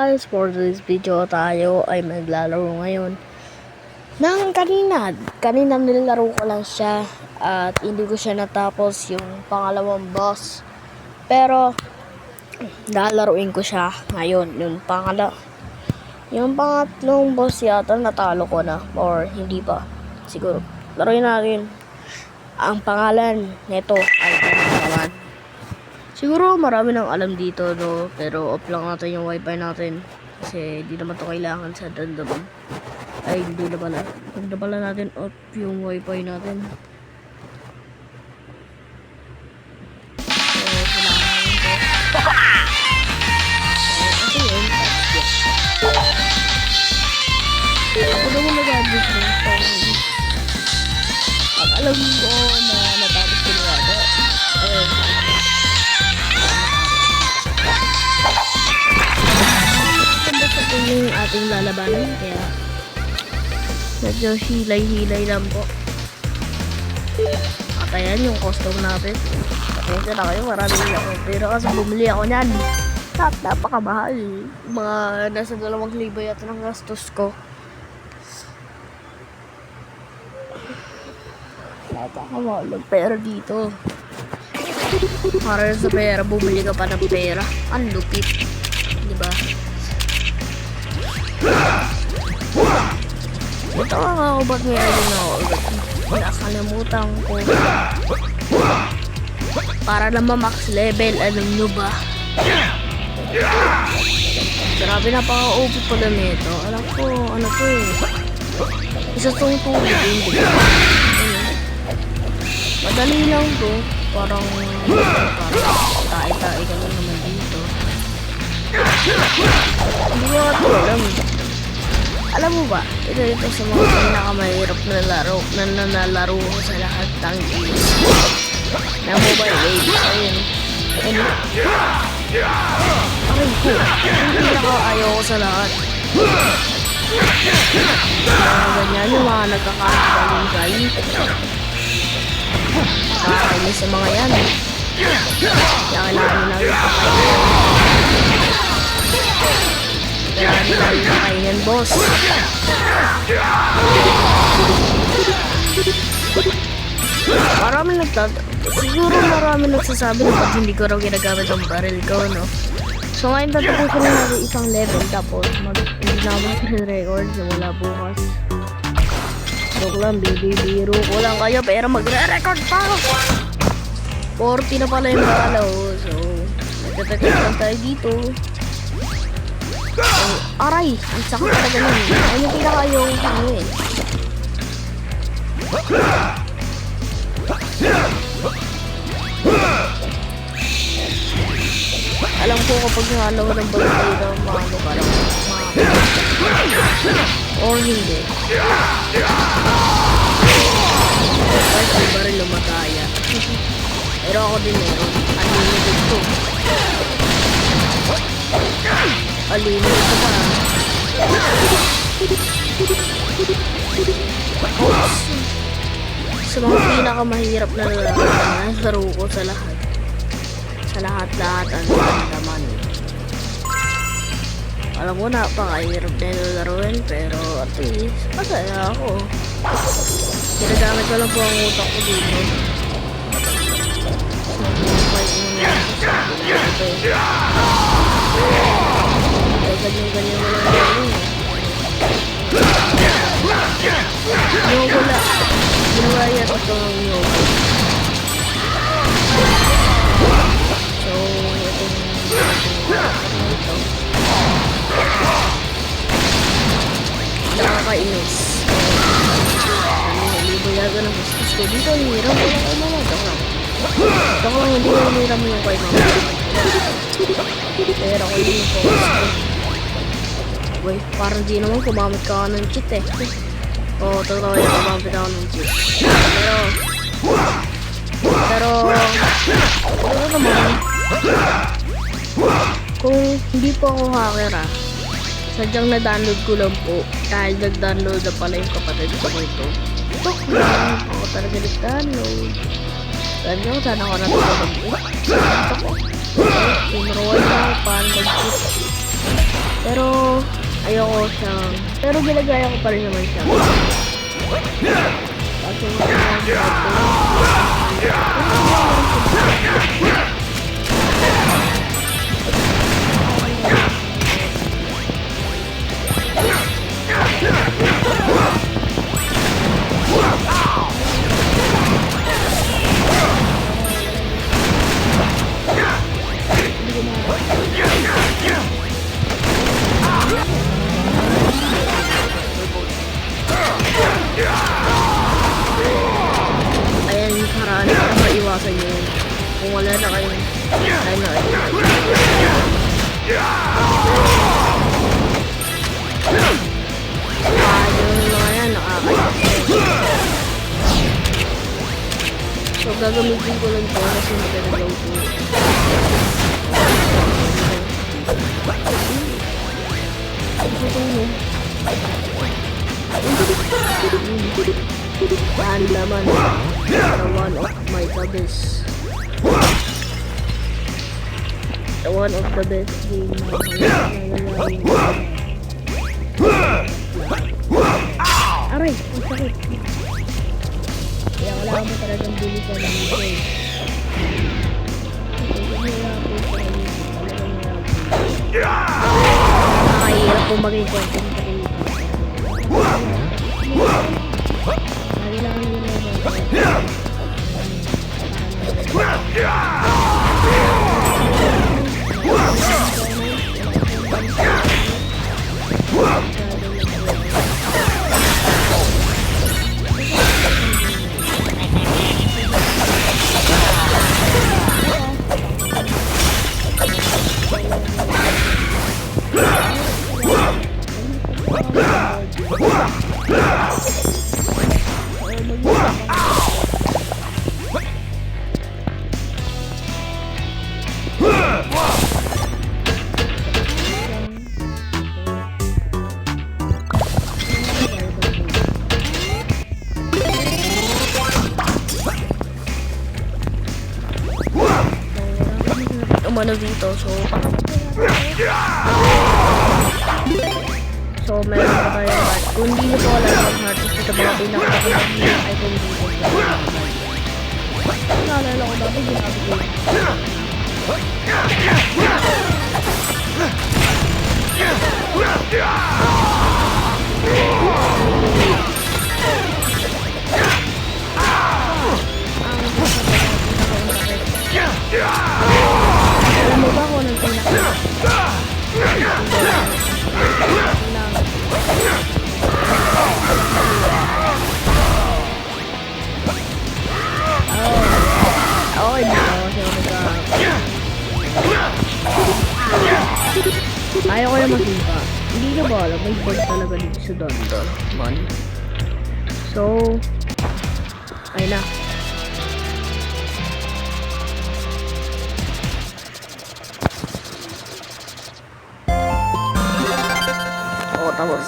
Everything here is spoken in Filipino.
Guys, for this video tayo ay maglalaro ngayon ng kanina nilaro ko lang siya at hindi ko siya natapos yung pangalawang boss, pero lalaruin ko siya ngayon. Yung pangatlong boss yata natalo ko na, or hindi pa siguro. Laruin natin. Ang pangalan nito ay naman. Siguro marami nang alam dito, no? Pero off lang natin yung wifi natin. Kasi di naman to kailangan sa dandaman. Ay, hindi na pala. Huwag na pala natin off yung wifi natin. So, kailangan natin to. Kasi yun, ako naman nag-adjust ng phone. At alam ko na natapos ko na ito. Yung ating lalabanan, kaya medyo hilay-hilay lang po. At ayan yung custom natin. Pasensya na kayo, marami lang ako, pero kasi bumili ako nyan at napakamahal. Mga nasa 2,000 yata ng gastos ko. Napakamahal ng pera dito. Para sa pera, bumili ka pa ng pera. Ang lupit, diba? Ito nga ako, ba't may ayun ako ulit? Nakalimutan ko. Para na ma-max level, alam nyo ba? Grabe, napaka-OP pala nito. Alam ko, ano to eh. Isa tong tubig, hindi. Madali lang to. Parang tae-tae ka lang naman dito. Hindi ko nga ito alam. Alam mo ba, ito sa mga pinakamahirap na laro na nanalaro ko sa lahat ng games na mobile games. Ayun. Aray ko, yung pinaka-ayaw ko sa lahat. Ganyan yung mga nagkakabalingay. Nakakainis sa mga yan. Kaya kailangan nyo lang kainin, boss. Siguro marami nagsasabi na pag hindi ko raw ginagamit ang barrel ko, no? So ngayon tatapusin na natin isang level, tapos hindi na mag-record simula bukas. Joke lang, bibiro ko lang kayo, pero magre-record pa ako. 40 na pala yung balaw, so nagtatakit lang tayo dito. Aray! Ang sakit talaga nun. Ayun yung pinaka-ayaw ko eh. Alam ko kapag nahalaw ng balita, maano parang or hindi. Kahit di ba rin lumataya. Pero ako din meron. Unlimited to. Unlimited to pa. Sa mga pinakamahirap na laro ko sa lahat. Sa lahat-lahat ang naman. Alam ko napakahirap na laruin, pero at least masaya ako. Ginagamit ko lang po ang utak ko dito. Ganyan mo lang yun eh. Yogo lang. Ginawa yan ito ng yogo. So, ito. Nakakainis. Libo yaga ng gustos ko. Dito, hiram ko lang mama. Ito lang, hindi ko hiram yung kay mama. Pero ako yun yung focus ko. Wait, parang di naman kumamit ka ng cheat eh. Oo, totoo yung kumamit ako ng cheat. Pero, ano naman, kung hindi po ako hacker sadyang na-download ko lang po. Dahil nag-download na pala yung kapatid ko ito. Tok lang, ako talaga nag-download. Ganyan, sana ako natulog eh. Tok, tinruan na ako paano mag-cheat. Pero, ayoko siyang... Pero ginagaya ko pa rin naman siya. Kasi ayan yung paraan para maiwasan nyo yun. Kung wala na kayong ano, yung mga yan nakakaya. So gagamitin ko lang ito kasi magandang ito. Yan laman the one of my gabis. The one of the best game na nalalawin. Aray, ang sakit. Kaya kailangan mo talagang bilisan ng ito eh. Nakahirap po maging content creator. Kailangan nyo na umano dito, so meron pa tayo heart. Kung hindi nyo po alam yung heart, ito mga pinakakalaking item dito. Naalala ko dati ginagawa ko. Alam mo ba kung anong ayaw ko na magsimpa. Hindi na ba alam, may board talaga dito sa Dondon. So, ayun na. Tapos,